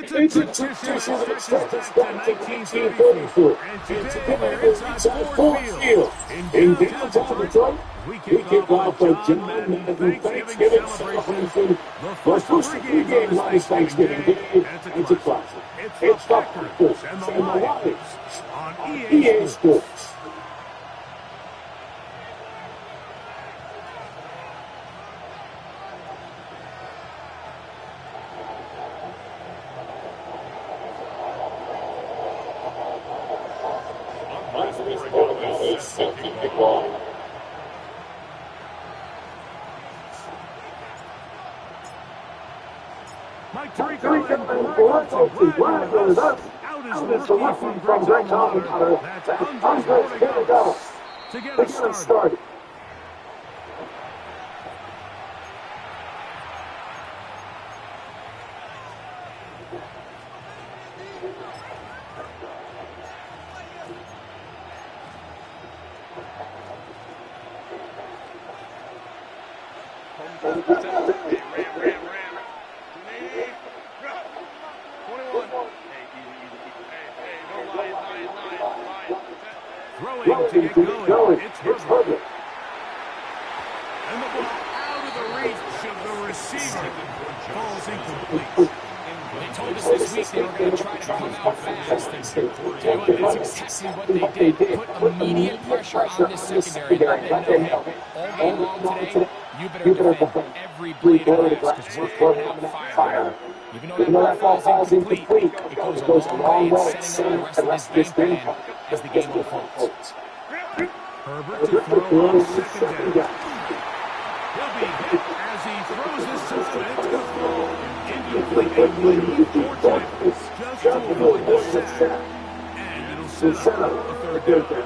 It's a tradition that stretches back to 1934. And today we're inside Ford Field in downtown Detroit. We kick off a John Madden Thanksgiving celebration. The first pregame on this Thanksgiving Day. It's a classic. It's the Packers and the Lions on EA Sports. Mike Tirico and Brian with us. Out is the rookie from Greg Colorado. That's Andre Iguodala to get us started. Throwing to get going. It's Herbert. And the ball out of the reach of the receiver. Ball's incomplete. They told us this week they were going to try to come out fast. And that's exactly what they did. Put immediate pressure on this secondary. Let them know, hey, all game long today, you better defend every blade of grass because we're coming out fire. Even though that ball falls incomplete, it goes a long way in setting up the rest of this game plan as the game unfolds. Herbert to throw on second down. He'll be hit as he throws this to the end. It's going to fall incomplete. 4 tackles just to avoid the sack. And it'll set up a third down.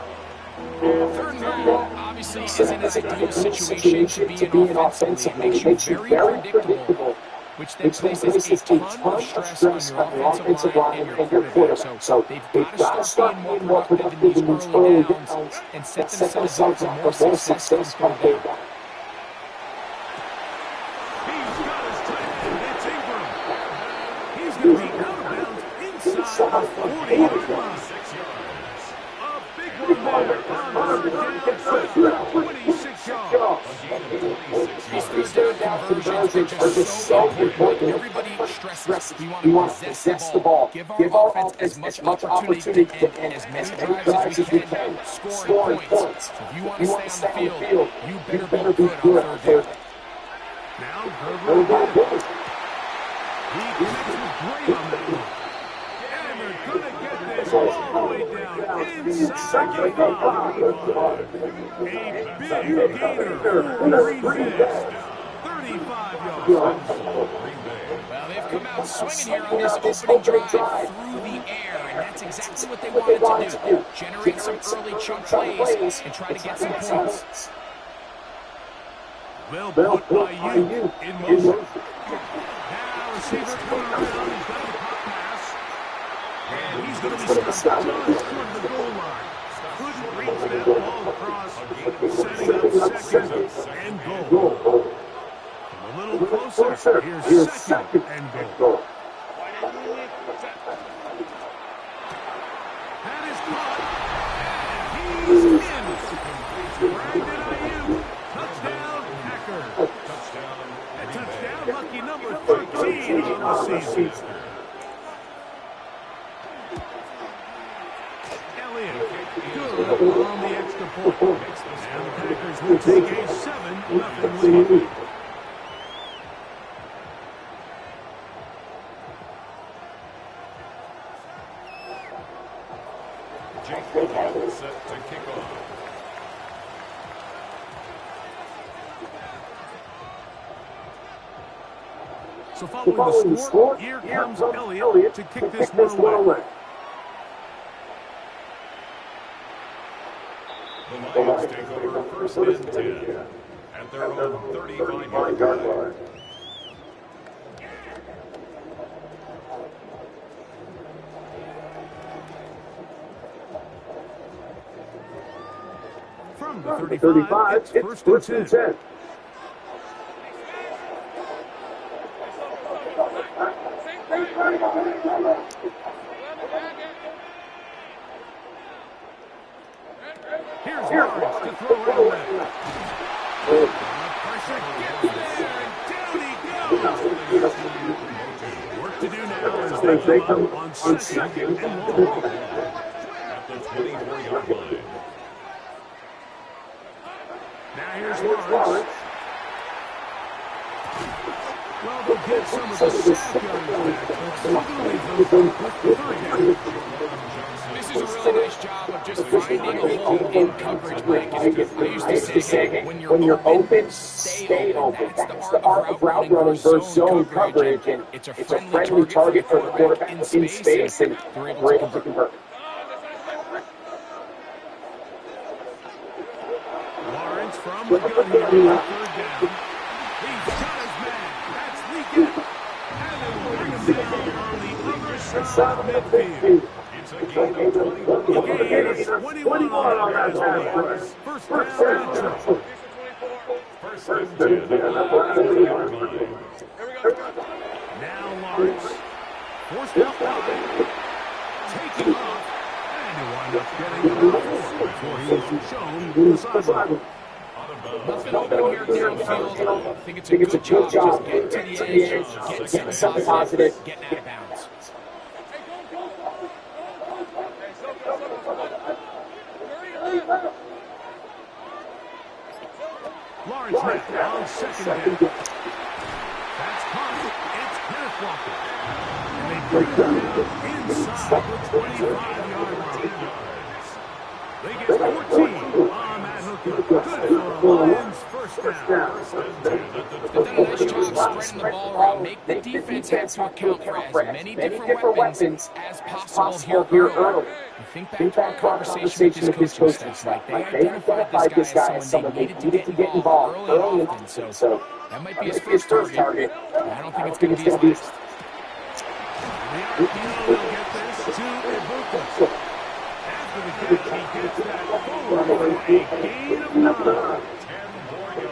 Third down obviously isn't an ideal situation to be in offensively. It makes you very predictable, which then places a ton of stress on your offensive line and your quarterback. So they've got to start being more productive in these early downs and set themselves up for more success come third down. He's got his tight end. It's Ingram. He's going to be out of bounds inside the 40-yard line. 6 yards. A big one there on third down. 26 yards. These third down conversions are just so important. Everybody stresses we want to possess the ball. Give our offense as much opportunity to end as many drives as we can, scoring points. So if you want to stay on the field, you better be good on third down. Now Herbert. He connects with Gray on that one. And they're going to get this all the way down inside the 5. A big gainer for Green Bay. 35 yards. Well, they've come out swinging here on this opening drive through the air, and that's exactly what they wanted to do. Generate some early chunk plays and try to get some points. Well put by you in motion. Now receiver coming around. He's got the pop pass. And he's going to be stopped just toward the goal line. Couldn't reach that ball across, setting up second and goal. A little closer. Here's second and goal. That is caught. And he's in. Brandon Ayuk. Touchdown, Packers. A touchdown, lucky number 13 on the season. Elliott, good on the extra point. And the Packers will take a 7-0 lead. Set to kick off. So following the score, here comes Elliott to kick this one away. The Lions take over first and 10 at their own 35-yard line. From the 35, it's first and 10. Here's Lawrence to throw right away. Pressure gets there, and down he goes. Work to do now as they come up on second and long. At the 24-yard line. Now here's Lawrence. Well, they'll get some of the sack yards back, but still going to leave them with 3 down. This is a really nice job of just finding a hole in coverage, Mike. I used to say, hey, when you're open, stay open. That's the art of route running versus zone coverage, and it's a friendly target for the quarterback in space, and we're able to convert. Lawrence from the gun here, 3rd down. He's got his man. That's leaking. And they will bring him down on the other side of midfield. It's a gain of 21. The gain is 21 on that pass. First down and 2. First and 10 at the 30-yard line. Now Lawrence. Forced out wide. Taking off. And he winds up getting the 4 before he is shown the sideline. Nothing open here downfield. I think it's a good job just getting to the edge, getting something positive, getting out of bounds. Lawrence now on 2nd down. That's caught. It's Kenneth Walker. And they bring him down inside the 25-yard line. They get 14 on that hooker. Good for a Lions first down. They've done a nice job spreading the ball around. Make the defense have to account for as many different weapons as possible here early. You think back to our conversation with this coaching staff, right? They identified this guy as someone they needed to get involved early and often. So that might be his first target. I don't think it's going to be his last. The Arpino will get this to Ibuka. After the catch, he gets that forward for a gain of 9.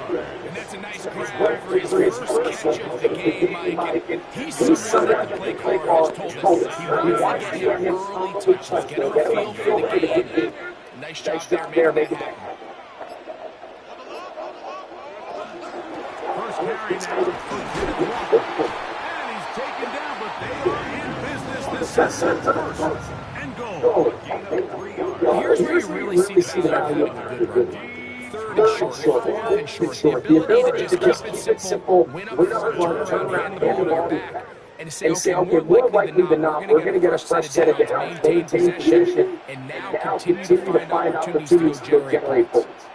And that's a nice grab for his first catch of the game, Mike. And he's someone that the play caller has told us he wants to get him early touches, get him a feel for the game. Nice job there making that happen. First carry now for Kenneth Walker. And he's taken down, but they are in business this season. First and goal. Here's where you really see the value of having a good run. 3rd and short, 4th and short. The ability to just keep it simple, win up front, turn around, hand the ball to your back, and say, okay, more likely than not, we're going to get a fresh set of downs, maintain possession, and now continue to find opportunities to generate points.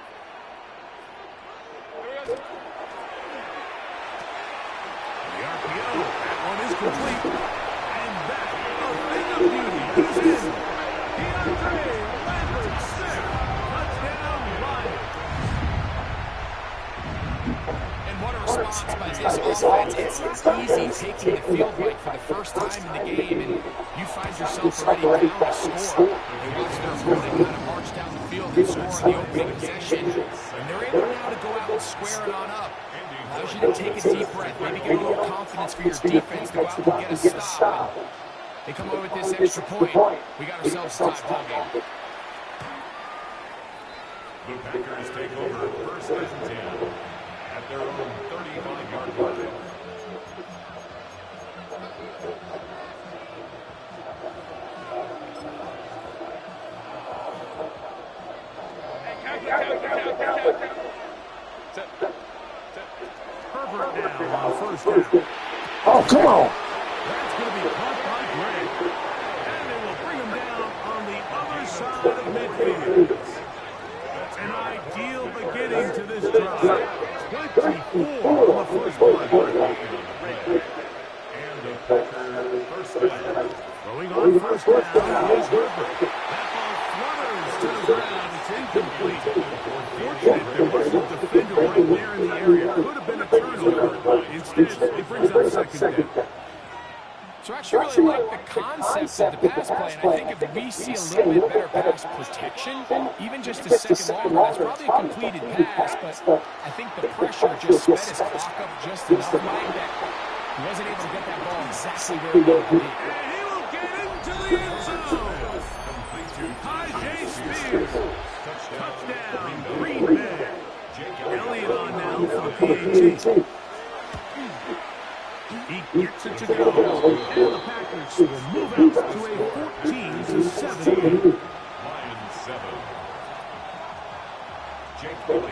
The RPO, that one is complete. And that, a thing of beauty. He's in. DeAndre Lambert-Smith. Touchdown, Lions. And what a response by this offense. It's easy taking the field right for the first time in the game, and you find yourself already down to score. You watch their opponent kind of march down the field and score on the opening possession, and they're able now to go out and square it on up. Allows you to take a deep breath, maybe get a little confidence for your defense to go out and get a stop. They come away with this extra point. We got ourselves a tie-ball game. The Packers take over first and 10 at their own 35-yard line. Herbert now on 1st down. Oh, come on. That's going to be caught by Gray. And they will bring him down on the other side of midfield. An ideal beginning to this drive. 24 on the first play. And the Packers first down. Going on 1st down is Herbert. That ball flutters to the ground. It's incomplete. Fortunate there was a defender right there in the area. Could have been a turnover. Instead, it brings up 2nd down. So I actually really like the concept of the pass play, and I think if we see a little bit better pass protection, even just a second longer, that's probably a completed pass, but I think the pressure just sped his clock up just enough, Mike, that He wasn't able to get that ball exactly where he wanted to be. And he will get into the end zone. Tajay Spears. Touchdown, Green Bay. Elliott on now for the PAT. He gets it to go, and the Packers will move out to a 14-7 lead.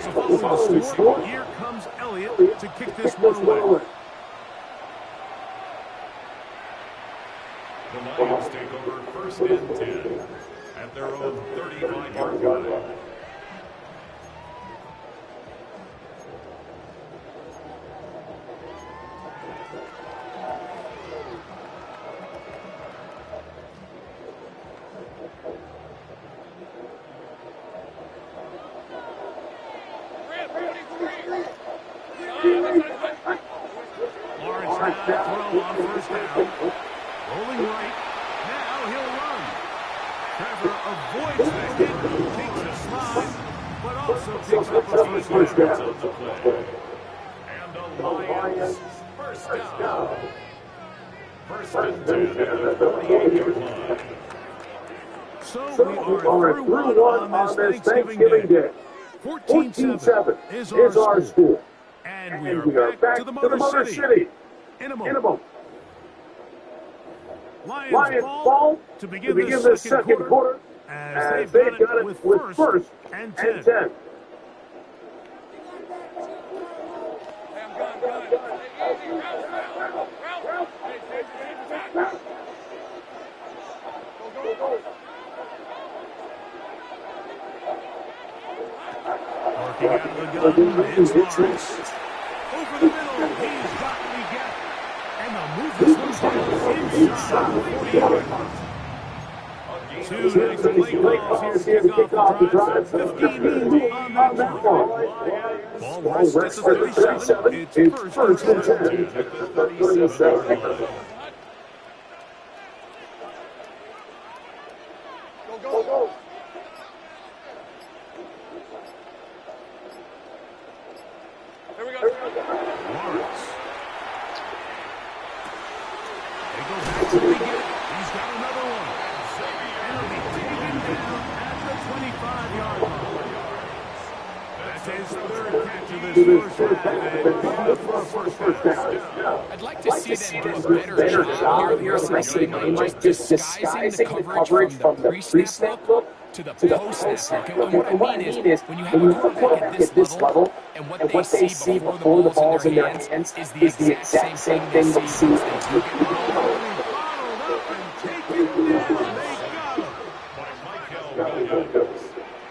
So following the score, here comes Elliott to kick this one away. The Lions take over first and 10 at their own 35-yard line. Lawrence now throw on first down. Rolling right. Now he'll run. Trevor avoids the hit, takes a slide, but also picks up a first down on the play. And the Lions first down. First and 10 at the 48-yard line. So we are through one on this Thanksgiving Day. 14-7 is our score. And we are back to the Motor City. In a moment. Lions ball to begin the second quarter as they've got it with first and 10. Working out of the gun is Lawrence. Over the middle, he's got Leggett. And the move is inside the 40-yard line. Two nice play calls here to kick off the drive. 15 minutes on that one. Ball rests at the 37. It's first and 10 at the 37. Go. Here we go. Lawrence. They go back to Leggett. He's got another one. And he'll be taken down at the 25-yard line. That's his third catch of this first half. For a first down. I'd like to see them do a better job here recently, just disguising the coverage from the pre-snap look to the post-snap look. And what I mean is, when you have a quarterback at this level, and what they see before the ball's in their hands is the exact same thing they see when they do get the ball.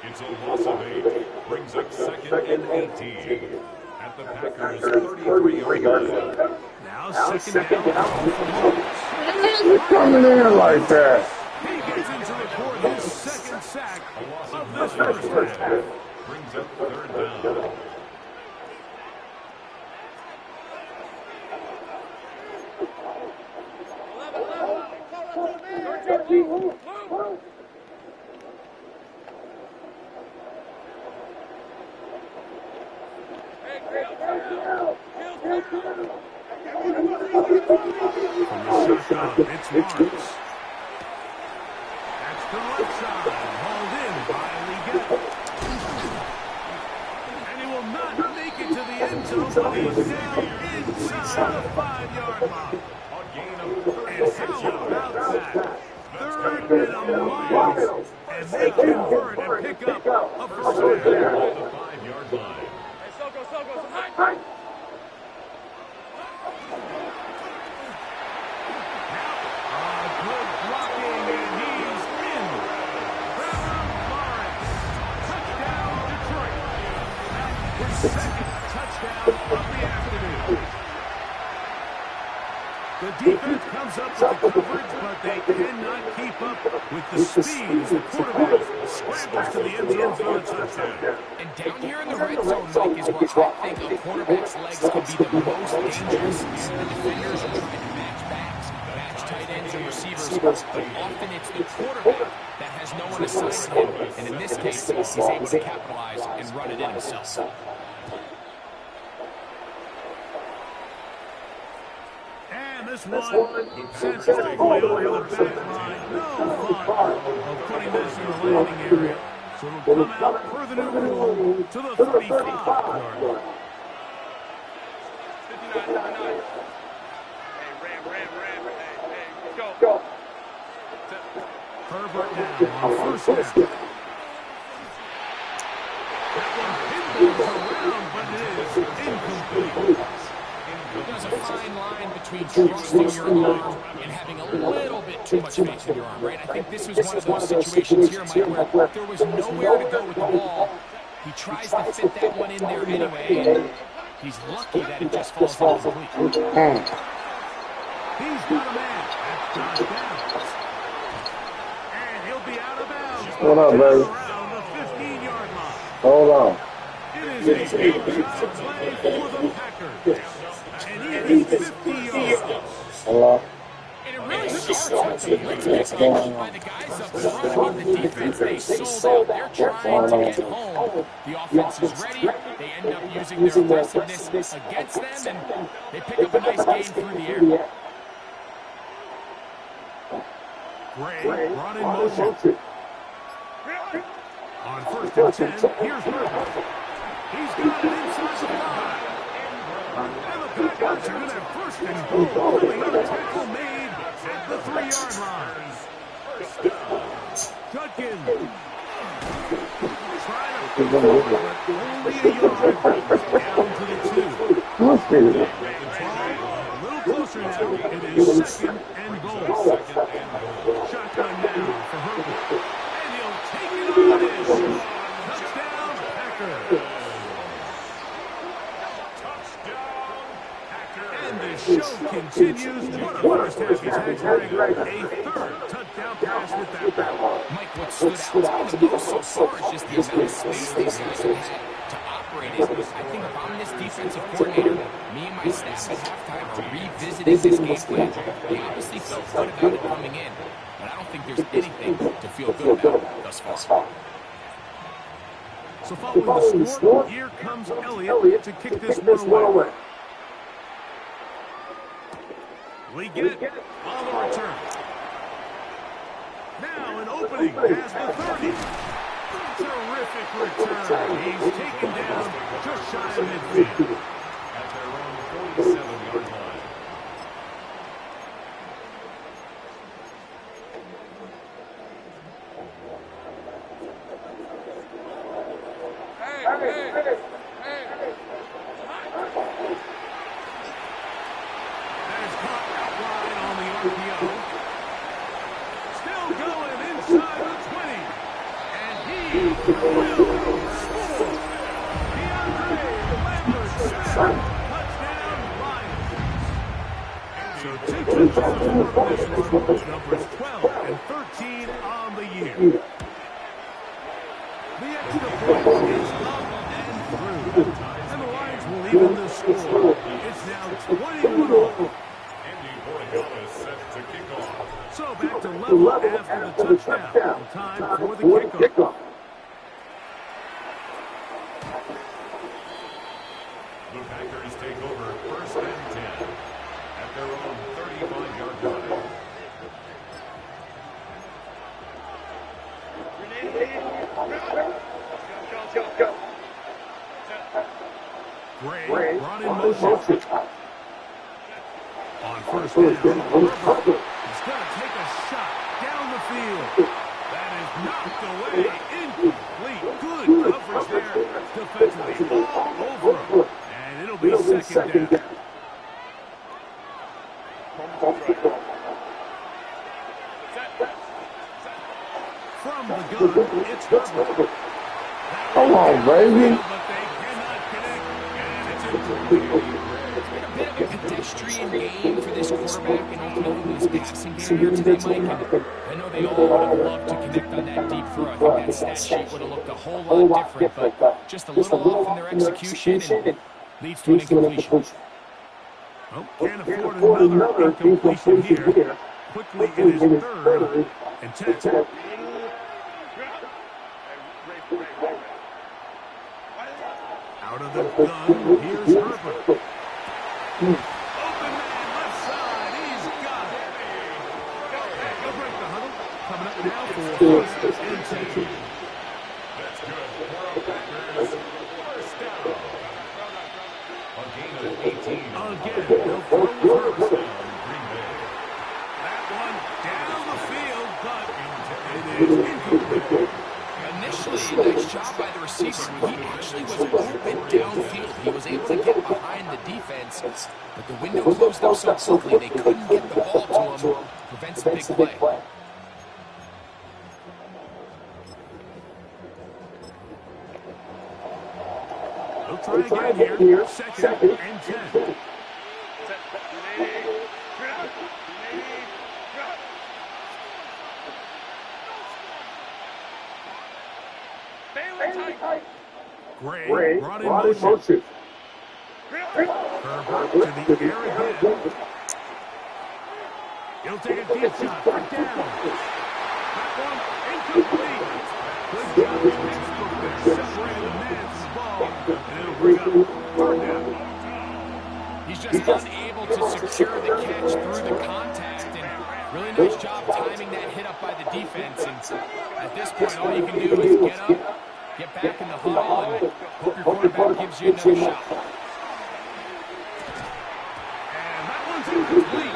It's a loss of 8. Brings up second and 18 at the Packers' 33-yard line. Now second down. Coming in like that. He gets into record his second sack of this first half. Brings up third down. It's Lawrence. That's the right side, hauled in by Leggett. And he will not make it to the end zone, but he's down inside the 5-yard line. And how about that? Third and a mile, and they convert and pick up a first down. The 5-yard line. Second touchdown of the afternoon. The defense comes up with the coverage, but they cannot keep up with the speed as the quarterback scrambles to the end zone for a touchdown. And down here in the red zone, Mike, is where I think a quarterback's legs can be the most dangerous. The defenders are trying to match backs, match tight ends and receivers, but often it's the quarterback that has no one assigned to him. And in this case, he's able to capitalize and run it in himself. this one sends it all the way over the back line. No thought of putting this in the landing area. So it'll come out per the new rule to the 35-yard line. Go. Herbert now on first down. That one pinballs around, but it is incomplete. There's a fine line between trusting your arm and having a little bit too much faith in your arm, right? I think this was one of those situations here, Mike, where there was nowhere to go with the ball. He tries to fit that one in there anyway, and he's lucky that it just falls incomplete. He's got a man. That's down. And he'll be out of bounds. Hold on, baby. Around the 15-yard line. Hold on. It is a play for the Packers. And he is 50 yards. Hello. And it really starts with the blitz execution by the guys up front. The defense, they sold out. They're trying to get home. The offense is ready. They end up using their aggressiveness against them, and they pick up a nice gain through the air. Gray brought in motion. On first and 10, here's Herbert. He's got it inside the 5. And the Packers are going to have first and goal. Only a tackle made at the 3-yard line. Judkins. Trying to pick up, but only a yard. Down to the 2. A little closer now. It is second and goal. Shotgun now for Herbert. And he'll take it on in. Touchdown, Packers. And the show continues. What a first half he's had, Greg. A third touchdown pass with that ball. Mike, what stood out to me the most so far is just the amount of space these guys have had to operate in. I think if I'm this defensive coordinator, me and my staff at halftime are revisiting this game plan. They obviously felt good about it coming in, but I don't think there's anything to feel good about thus far. So following the score, here comes Elliott to kick this one away. Liggett on the return. Now an opening past the 30. Terrific return. He's taken down just shy of midfield. At their own 47-yard line. Numbers 12 and 13 on the year. The extra point is up and through. And the Lions will even the score. It's now 21 all. Andy Bordigella is set to kick off. So back to level after the touchdown. Time for the kickoff. The Packers take over first and 10 at their own 35-yard line. Gray brought in motion. On first down, Herbert. He's going to take a shot down the field. That is knocked away, incomplete. Good coverage there defensively. All over him. And it'll be second down. From the gun, it's Herbert. Come on, baby. But they cannot connect, and it's incomplete. It's been a bit of a pedestrian game for this quarterback and ultimately his passing game here today, Mike. And I know they all would have loved to connect on that deep throw. I think that stat sheet would have looked a whole lot different, but just a little off in their execution and leads to an incompletion. Oh, can't afford another incompletion here. Quickly, it is third and 10. Out of the gun, here's Herbert. Open man left side, he Again, they'll throw with Hurts. That one down the field, but it is incomplete. Initially, nice job by the receiver. He actually was open downfield. He was able to get behind the defense, but the window closed up so quickly they couldn't get the ball to him. Prevents a big play. They'll try again here. Second and 10. Gray brought in motion. Herbert to the air again. He'll take a deep shot. Back down. That one incomplete. Good job in textbook there. Separating the man from the ball. And it'll bring up third down. He's just unable to secure the catch through the contact. And really nice job timing that hit up by the defense. And at this point, all you can do is get up, get back in the huddle, and hope your quarterback gives you another shot. And that one's incomplete.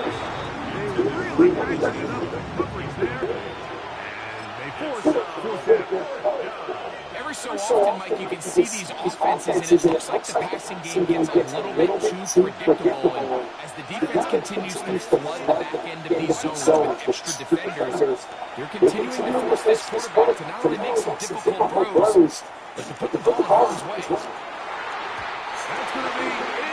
They were really ratcheting up the coverage there. And they force fourth down. Every so often, Mike, you can see these offenses, and it looks like the passing game gets a little bit too predictable. And as the defense continues to flood the back end of these zones with extra defenders, they're continuing to force this quarterback to not only make some difficult throws, but to put the ball in harm's way. That's going to be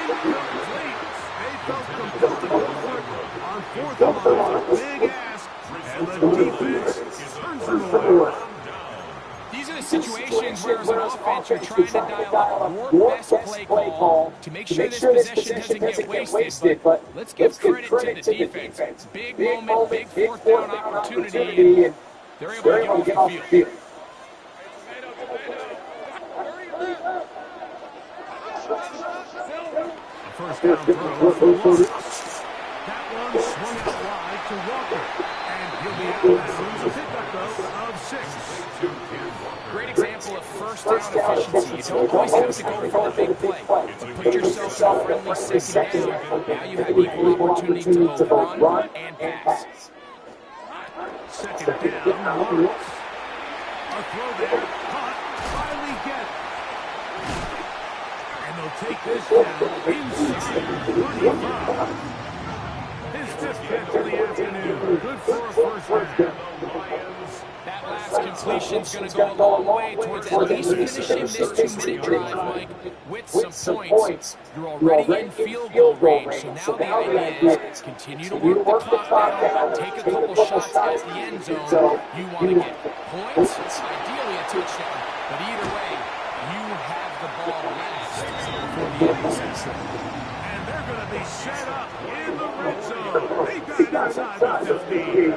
incomplete. They felt compelled to go for it on fourth and line. Big ask, and the defense turns it away. These are the situations where, as an offense, you're trying to dial up your best play call to make sure this possession doesn't get wasted. But let's give credit to the defense. Big moment, big fourth down opportunity, and they're able to get off the field. First down throw for Lawrence. That one swung out wide to Walker. And he'll be out of bounds. A pickup, though, of 6. Great example of first down efficiency. You don't always have to go for the big play. Put yourself in a friendly second down. Now you have equal opportunity to both run and pass. Second down, Lawrence. A throw there. Caught. Finally get. And they'll take this down inside 35. His fifth catch of the afternoon. Good for a first down. That last completion's going to go a long way towards at least finishing this 2-minute drive, Mike, with some points. You're already in field goal range, so now the idea is continue to work the clock down, take a couple shots at the end zone. You want to get points, ideally a touchdown, but either way, you have the ball last for the end of the season. And they're going to be set up in the red zone. They've got it inside the 15.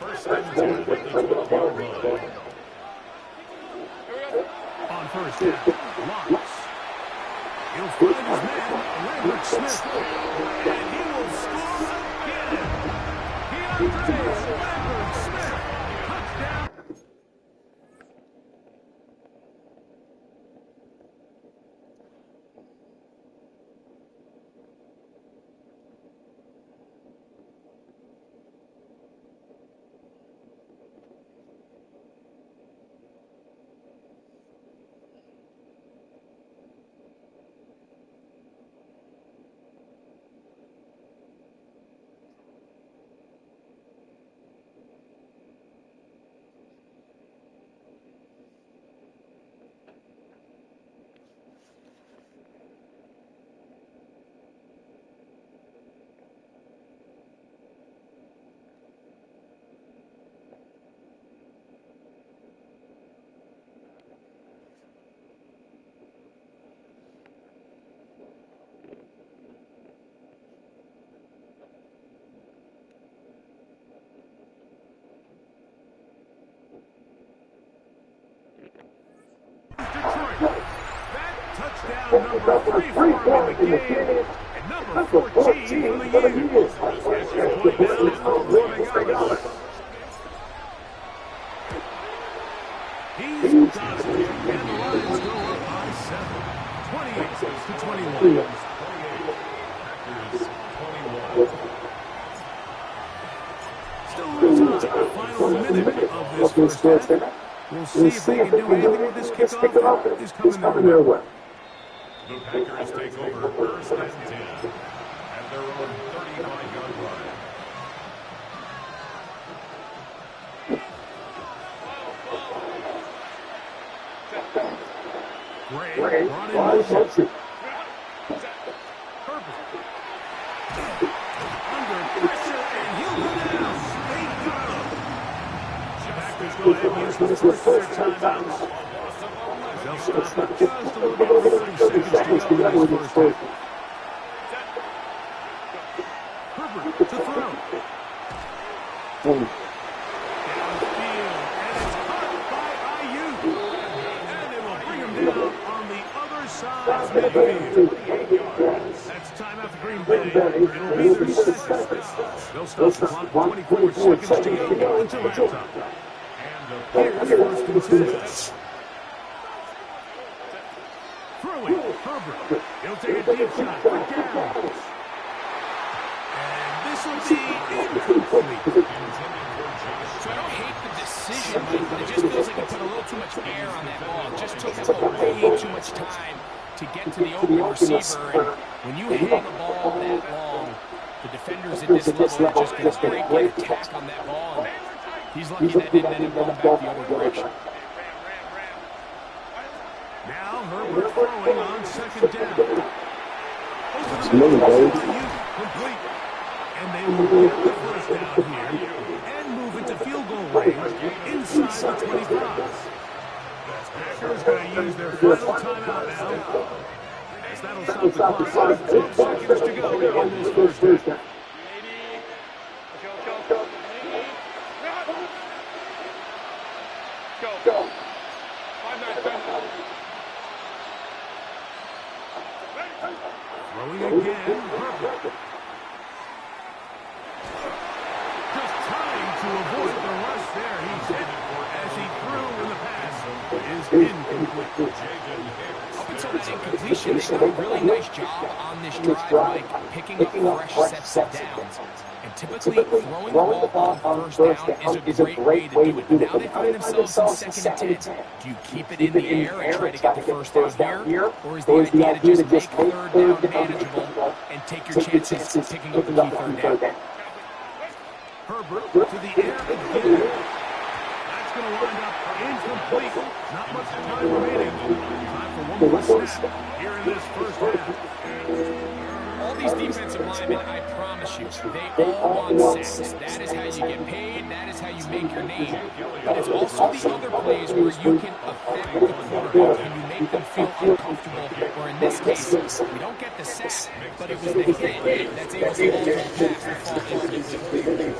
First and 10 at the 12-yard line. On first down, Lawrence. He'll find his man, Lambert Smith. And he will score again. Keandre Lambert Smith. Touchdown. Touchdown number 3 for him in the game, and number 14 for the year. He's done it, and the Lions go up Final minute of this first half. We'll see if they can do anything with this kickoff that is coming their way. The Packers take over first and 10 at their own 35-yard line. Gray brought in motion. Under pressure, and he'll go down. They got him. Packers go ahead and use the first of their timeouts. They'll stop just a little bit over 30 seconds to go in this first half. Herbert to throw. Downfield, and it's caught by Ayuk. And they will bring him down on the other side of midfield. That's timeout for Green Bay. It'll be their second. They'll stop the clock 24 seconds to go until halftime. Here's first and 10. Throwing, Herbert. He'll take a deep shot for downs. And this will be incomplete. So I don't hate the decision, but it just feels like he put a little too much air on that ball. It just took him way too much time to get to the open receiver. And when you hang the ball that long, the defenders at this level are just going to straight get attack on that ball. And he's lucky that didn't end up going back the other direction. Now Herbert throwing on second down. Over the complete. And they will get the first down here and move into field goal range inside the 25. Packers going to use their final timeout now. As that'll stop the clock. 12 seconds to go in this first half. Throwing again, Herbert. Just trying to avoid the rush there. He's hit as he threw in the pass. Is incomplete. Up until that incompletion, they did a really nice job on this drive, like picking up fresh sets of downs. And typically, throwing the ball on first down is a great way to do it. But now they find themselves in second and 10. Do you keep it in the air and try to get the first down here? Or is the idea to just make third down manageable and take your chances picking up the key third down? Herbert to the air again. That's going to wind up incomplete. Not much time remaining. Time for one more snap here in this first half. All these defensive linemen, I promise you, they all want sacks. That is how you get paid. That is how you make your name. But it's also the other plays where you can affect the quarterback and you make them feel uncomfortable. Or in this case, we don't get the sack, but it was the hit that's able to alter the pass to fall incomplete.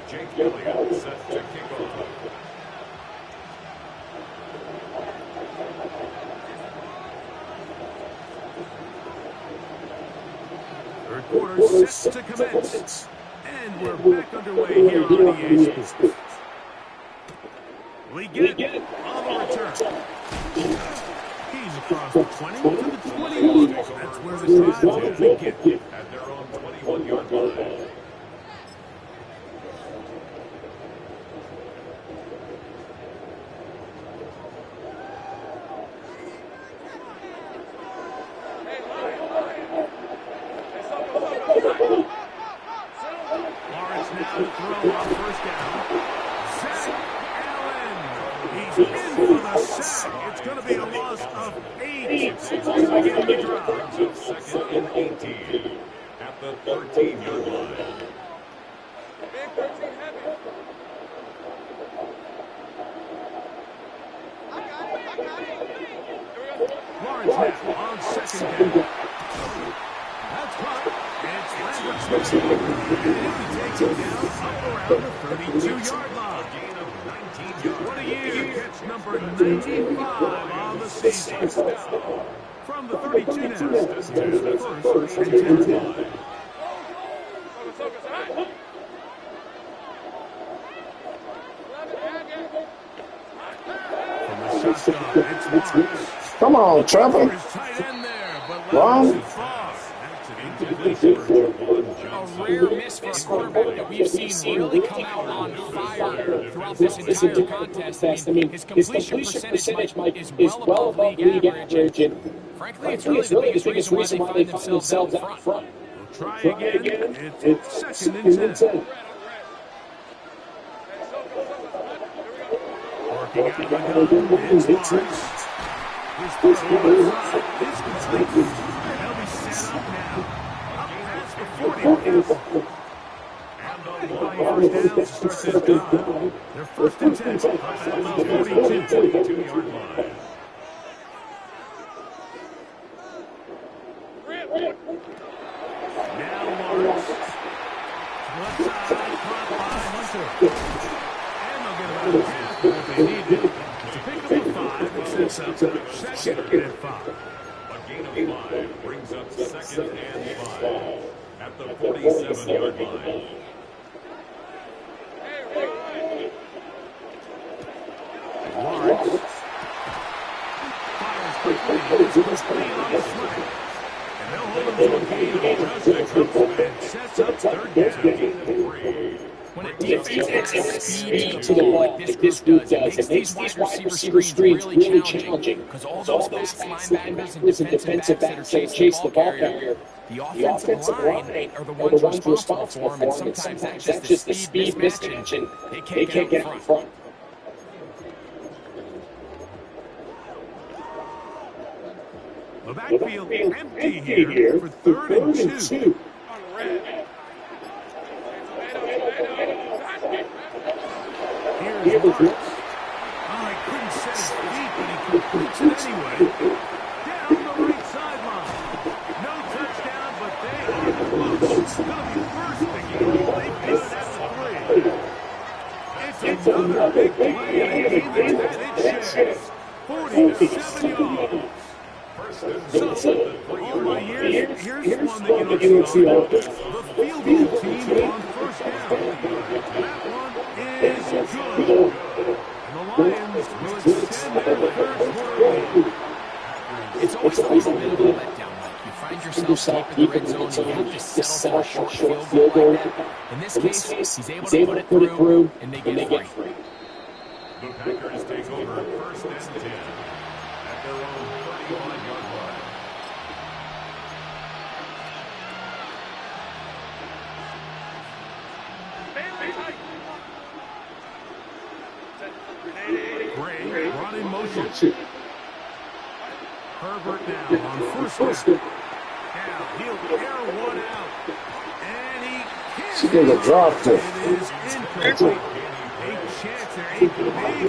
Jake Elliott set to kick off. Third quarter set to commence. And we're back underway here on the A's. Liggett on the return. He's across the 20 to the 21. That's where the drive will begin. At their own 21-yard line. Lawrence now to throw on first down. Zach Allen. He's in for the sack. It's going to be a loss of 8. Again, the drop. Second and 18 at the 13-yard line. Lawrence now on second down. That's caught. It's Lambert Smith. And he'll be taken down up around the 32-yard line. What a year. Catch number 95 on the season. From the 32 now. This is first and 10. Come on, Trevor. Wrong. A rare miss for a quarterback that we've seen really come out on fire throughout this entire contest. I mean, his completion percentage is well above league average. And frankly, it's really the biggest reason why they find themselves out front. Try again. It's second and 10. Working out the gun. It's Lawrence. His throw is complete. They'll be set up now. Up past the 40. And the line first down to start this drive. They're first and 10. About 42-yard line. Now Lawrence. Left side, caught by Hunter. And they'll get about a half for what they needed. To pick up a 5, which sets up second and 5. A gain of 5 brings up second and 5 at the 47-yard line. Lawrence fires quickly. It's clean on the slant. And they'll hold him to a gain of just and sets up third down. When a defense has speed to the ball like this group does, it makes these wide receiver screens really challenging because all those fast linebackers and defensive backs that chase the ball carrier, the offensive line are the ones responsible for them, and sometimes that's just the speed mismatch, and they can't get out in front. The backfield empty here for third and 2. Here's Lawrence. Oh, he couldn't set his feet, but he completes it anyway. Down the right sideline. No touchdown, but they are close. Going to be first again. They've got it at the 3. It's another big play, and he gains that shares. 47 yards. So, all my years, here's one that you don't see often. The field goal team on first down. That one is good. And the Lions will extend their third quarter lead. It's always a little bit of a letdown. You find yourself deep in the red zone, and you have to settle for a short field goal like that. In this case, he's able to put it through, and they get free. The Packers take over first and 10 at their own 31-yard line. Gray brought in motion. Herbert now on first down. Now he'll air one out. And he can't. She did a drop there. It is incomplete. A chance there, a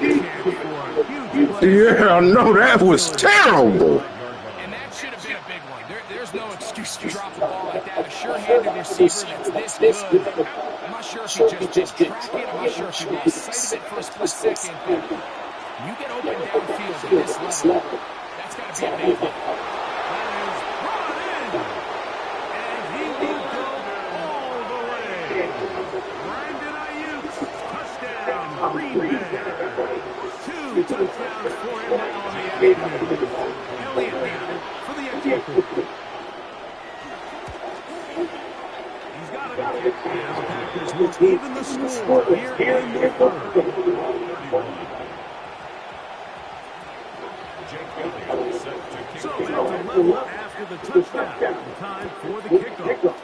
big chance for a huge play. Yeah, no, that was terrible. And that should have been a big one. There's no excuse to drop the ball like that. A sure-handed receiver that's this good. I'm not sure if he just tracked it. I'm not sure if he lost sight of it for a split second. But you get open downfield at this level, that's got to be a big one. That is brought in. And he will go all the way. Brandon Ayuk, touchdown, Green Bay. 2 touchdowns for him now on the afternoon. Elliott now for the extra point. He's got it. Now the Packers will even the score here in the third. So that's a level after the touchdown. Time for the kickoff.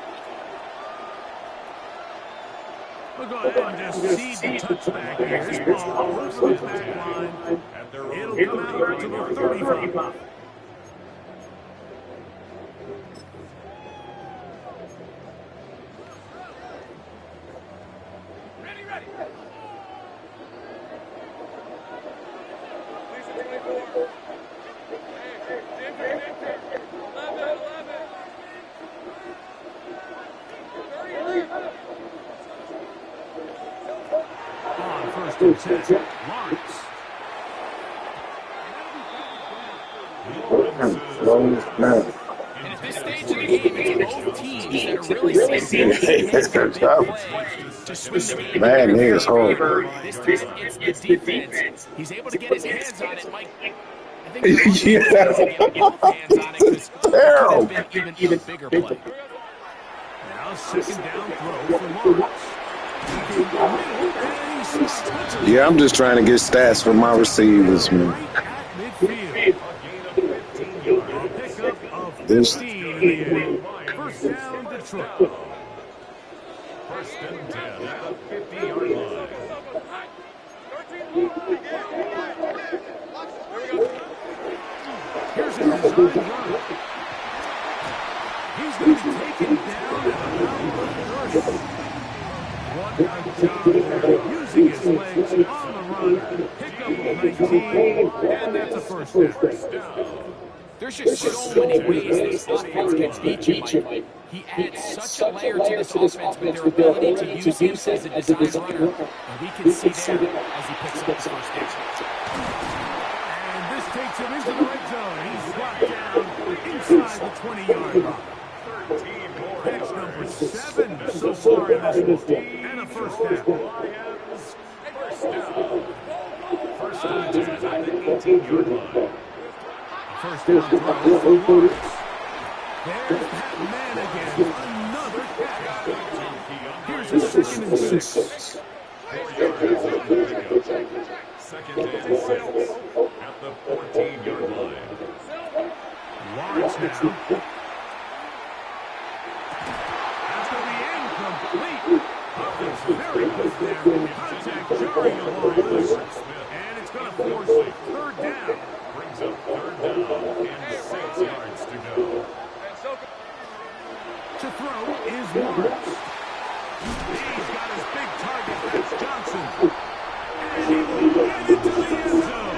We'll go ahead and just seed the touchback here. This ball over the back line. It'll come out to the 35. Ready. On first and 10. Lawrence. And at this stage of the game, it's both teams that are really seeing play to swing the game. Man, he is hard. This time it's the defense. He's able to get his hands on it, Mike. I think Yeah. get both hands on it because it could have been even a bigger play. Now second down throw for Lawrence. Yeah, I'm just trying to get stats for my receivers, man. Midfield. A pickup of 15 in the end. First down, Detroit. First and 10 at the 50-yard line. Here's a design run. He's going to be taken down at about the 30. What a job there, using his legs on the run. Pick up of 19, and that's a first down. There's just so many ways this offense can beat you, Mike. He adds such a layer to this offense with their ability to use him as a design runner. And we can see that as he picks up his first down. And this takes him into the red zone. He's brought down inside the 20-yard line. 13 more. That's number 7 so far in this one. And a first down. Lions. First down. First and 10 at the 18-yard line. First down throw for Lawrence. There's that man again. Another catch. Here's a second and 6. 4 yards on the pickup. Second and 6 at the 14-yard line. Lawrence now. After the incomplete. Offense very good there. Contact jarring the line. And it's going to force third down. Brings up third down and 6 yards to go. To throw is Lawrence. He's got his big target. That's Johnson. And he will get into the end zone.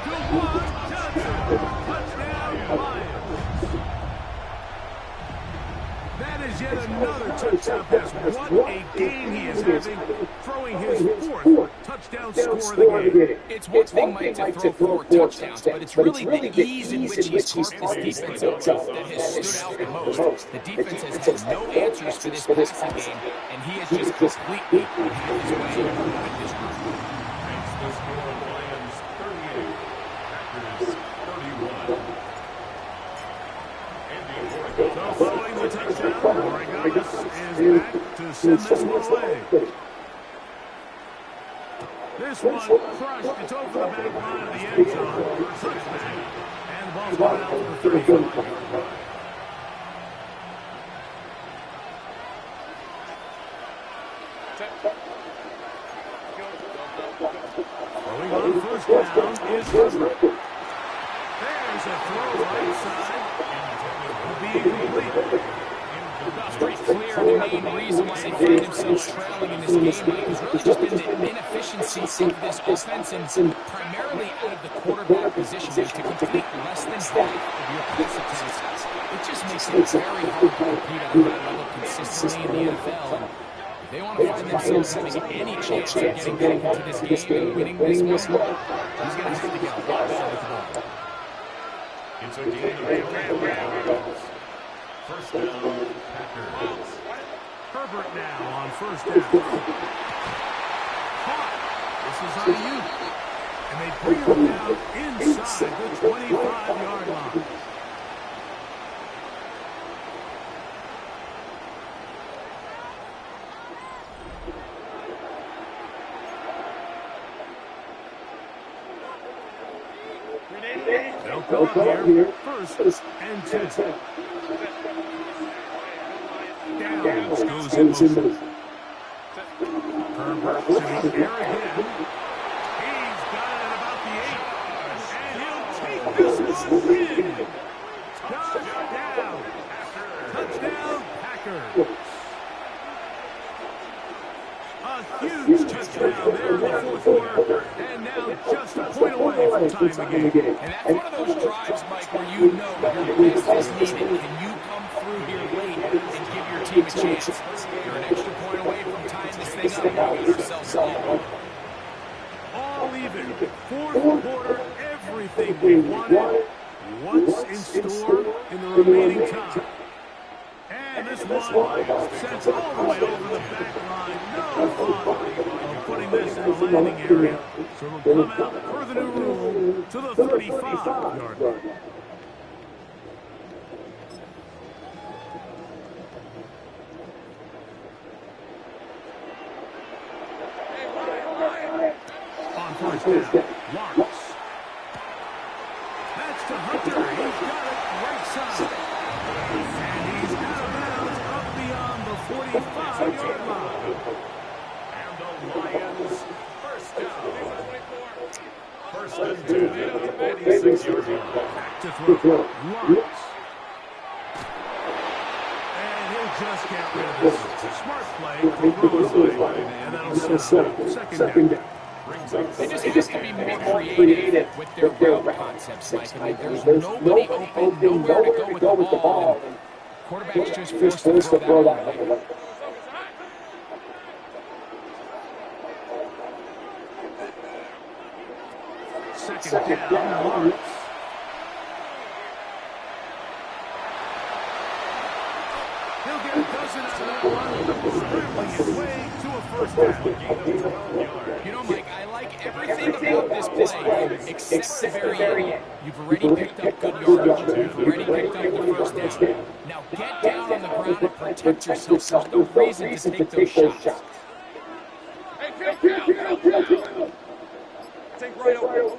Jawan Johnson. Touchdown, Lions. That is yet another touchdown pass. What a game he is having, throwing his 4th touchdown score of the game. It's one thing, Mike, to throw 4 touchdowns, but it's really the ease in which he's carved this defense up that has stood out the most. The defense has had no answers for this passing game, and he has just completely had his way with this group. Makes the score Lions 38, Packers 31. So following the touchdown, Oregon is back to send this one away. This one crushed. It's over the back line of the end zone for a touchback. And the ball's going out to the 35-yard line. Throwing on first down is Herbert. There's a throw right side. Will be incomplete. It's pretty clear the main reason why they find themselves trailing in this game has really just been the inefficiency of this offense and primarily out of the quarterback position. To complete less than half of your pass attempts, it just makes it very hard to compete at a high level consistently in the NFL. And if they want to find themselves having any chance of getting back into this game and winning this one, he's going to have to get a lot better with the ball. It's a gain of 12 yards. First down, Packers. Herbert now on first down. Caught. This is Ayuk. And they bring him down inside the 25-yard line. They'll come here. First and 10. Downs goes in motion. Herbert to the air again. He's got it at about the 8. And he'll take this one in. Touchdown. Touchdown, Packers. A huge touchdown there in the fourth quarter. And now just a point away from tying the game. And that's one of those drives, Mike, where you know your best is needed. Can you come through here late and give your team a chance? You're an extra point away from tying this thing up. You get yourself a ball. believe it. Fourth quarter, everything we wanted. What's in store in the remaining time? And this one sent all the way over the back line. No thought of putting this in the landing area. So it'll come out per the new rule to the 35-yard line. On first down, Lawrence. That's to Hunter. He's got it right side. And he's out of bounds up beyond the 45-yard line. And the Lions first down. First and 2 at the 46-yard line. Back to throw. Lawrence. And he'll just get rid of this. Smart play from Rosen. And that'll set up second down. They just have to be more creative with their route concepts, Mike. I mean, there's nobody open, nowhere to go with the ball. And quarterback's just forced to throw that way. Second down, Lawrence. He'll get a dozen out of that one, scrambling his way to a first down. You know, Mike, I like everything about this play except the very end. You've already picked up good yardage. You've already picked up the first down. Now get down on the ground and protect yourself. There's no reason to take those shots. Take right over.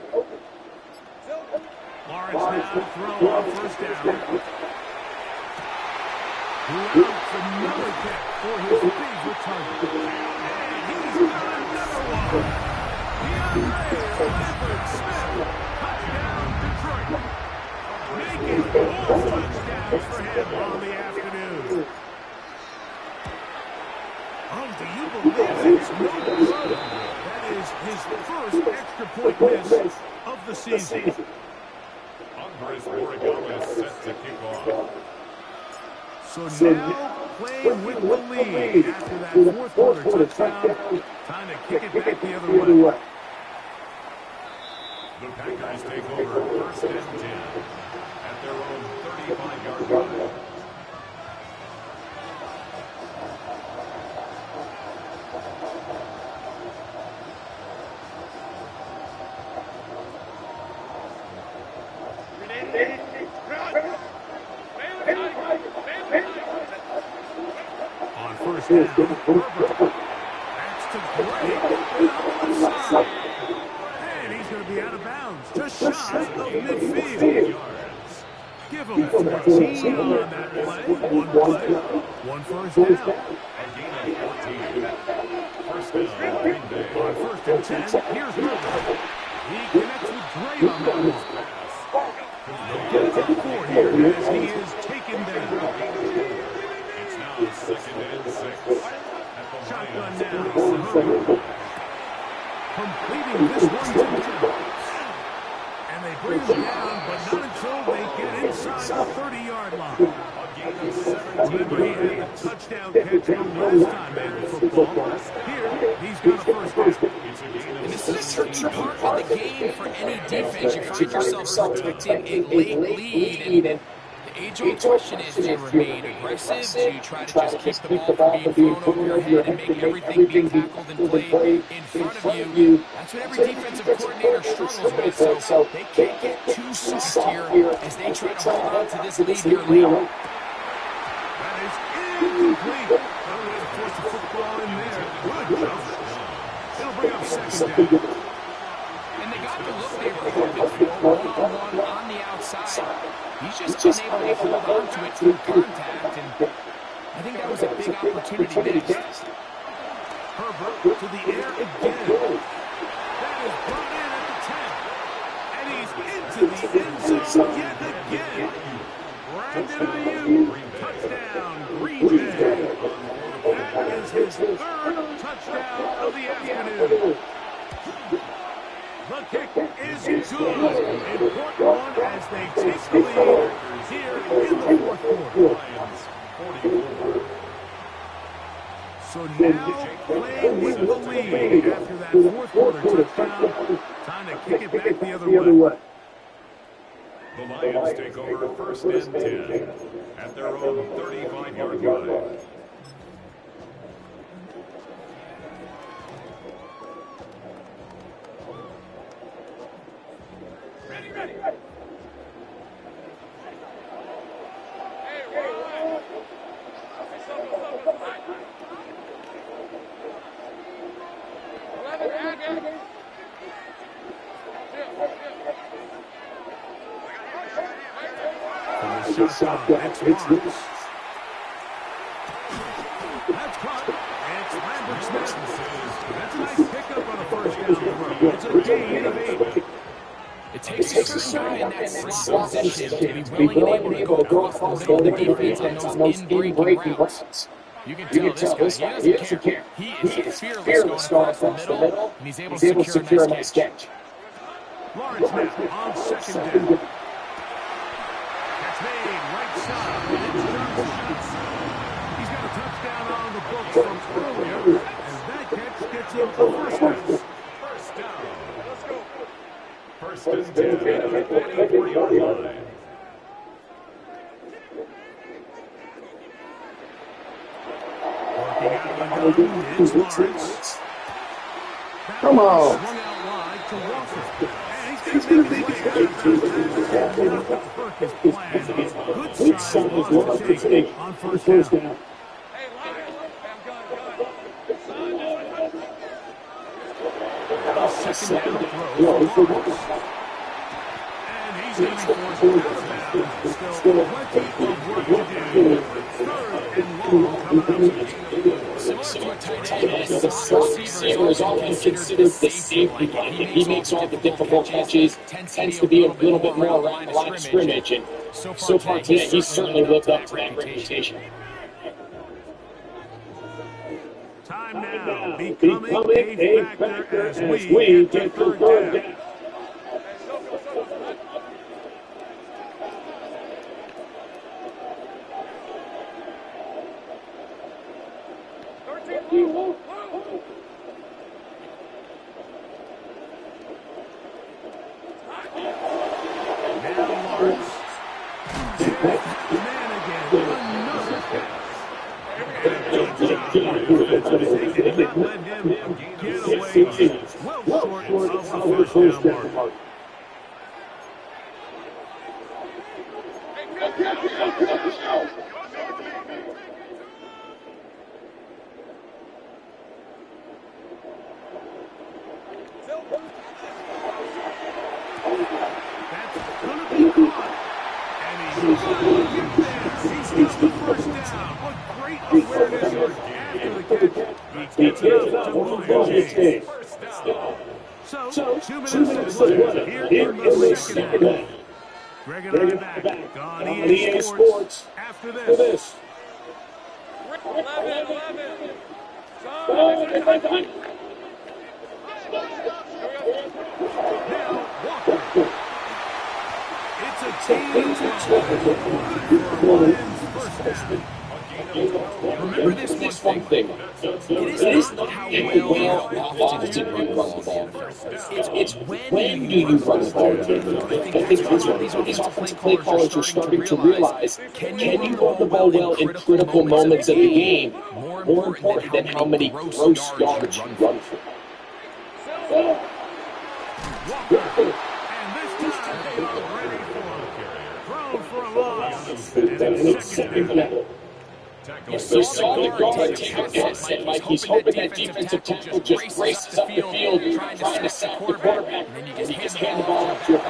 Lawrence now to throw on first down. Routes another kick for his favorite target. And he's got another one. DeAndre Leonard Smith, touchdown Detroit. Making all touchdowns for him on the afternoon. Oh, do you believe it's no good? That is his first extra point miss of the season. Andres Borregales is set to kick off. So now playing with the lead after that fourth quarter touchdown. Time to kick it back the other way. The Packers take over first and 10 at their own 35-yard line. On first down, Herbert. That's to Gray. On the side. And he's going to be out of bounds. Just shy of midfield. Give him 14 on that play. One first down. A gain of 14. First down, Green Bay. On first and 10, here's Herbert. He connects with Gray on that one. They'll get it to the 4 here as he is taken down. It's now second and 6. Shotgun now for Herbert. Completing this one to Downs. And they bring him down, but not until they get inside the 30-yard line. A gain of 17. Remember, he had the touchdown catch from last time in football. Here, he's got a first down. And this is a tricky part of the game for any defense. You find yourself protecting a late lead. And the age-old question is, do you remain aggressive? Do you try to just keep the ball from being thrown over your head and make everything being tackled and played in front of you? That's what every defensive coordinator struggles with. So they can't get too soft here as they try to hold on to this lead here late. That is incomplete. Way to force the football in there. Good job. It'll bring up second down. And they got the look they were hoping for, one-on-one on the outside. He's just unable to hold on to it through contact, and I think that was a big opportunity missed. Herbert to the air again. That is brought in at the 10. And he's into the end zone yet again. Brandon Ayuk, touchdown, Green Bay. That is his third touchdown of the afternoon. The kick is good. Important one as they take the lead here in the fourth quarter. So now playing with the lead lead after that fourth quarter touchdown. Time to kick it back the other way. The Lions take over first and 10 at their own 35-yard line. Shotgun. It's Lawrence. That's caught. It's Lambert Smith. That's a nice pickup on a first down. It's a gain of 8. It takes a certain guy in that slot position to be willing and able to go across the middle of the defense on those in-breaking routes. You can tell this guy, he doesn't care. He is fearless going across the middle, and he's able to secure a nice catch. Lawrence now on second down. Made right side. He's got a touchdown on the books from earlier, and that catch gets him the first down. First down. Let's go. First and 10 at the 44-yard line. Working out of the gun is Lawrence. Come on. Swung out wide to Walker. He's going to make it. Good side is what to take on first down. Second down throw. And he's going to be forced out of bounds. Still plenty of work to do. Third and long coming up. Similar to a tight end, the slot receiver is often considered the safety blanket. He makes all the difficult catches, tends to be a little bit more around the line of scrimmage, and so far today, he's certainly lived up to that reputation. Time now, becoming a factor as we get third down. So, 2 minutes left here in the second half. Greg and I back on EA Sports after this. 11. Now, Walker. It's a team Remember this one thing. It is not how often you run the ball. It's when do you run the ball. I think that's what these offensive play callers are starting to realize. Can you run the ball well in critical moments of the game? More important than how many gross yards you run for. Walker. And this time they are ready for a loss. And it's second down. You saw the guard take a guess at Mike. He's hoping that defensive tackle just races up the field, trying to sack the quarterback, and then you just hand the ball off to your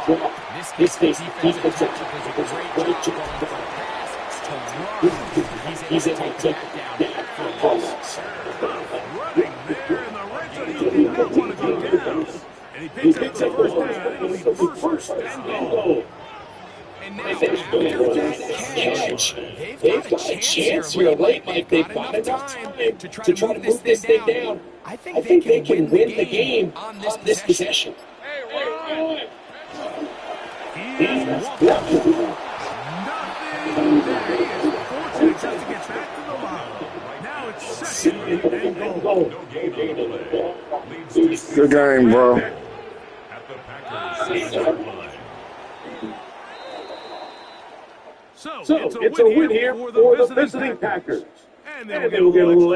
draw. This case, defensive tackle does a great job of pass to run. He's able to take down for a loss. Running there in the red zone. He did not want to go down. And he picks up the first down. First and goal. And now, after that catch, they've got a chance here late, Mike. They've got enough time to try to move this thing down. I think they can win the game on this possession. He is walking. Nothing there. He is fortunate just to get back to the line. Now it's and goal. No gain on the play. Leads to Good game, bro. at the Packers' 6-yard line. So, So, it's a win here for the visiting Packers. And they'll get a little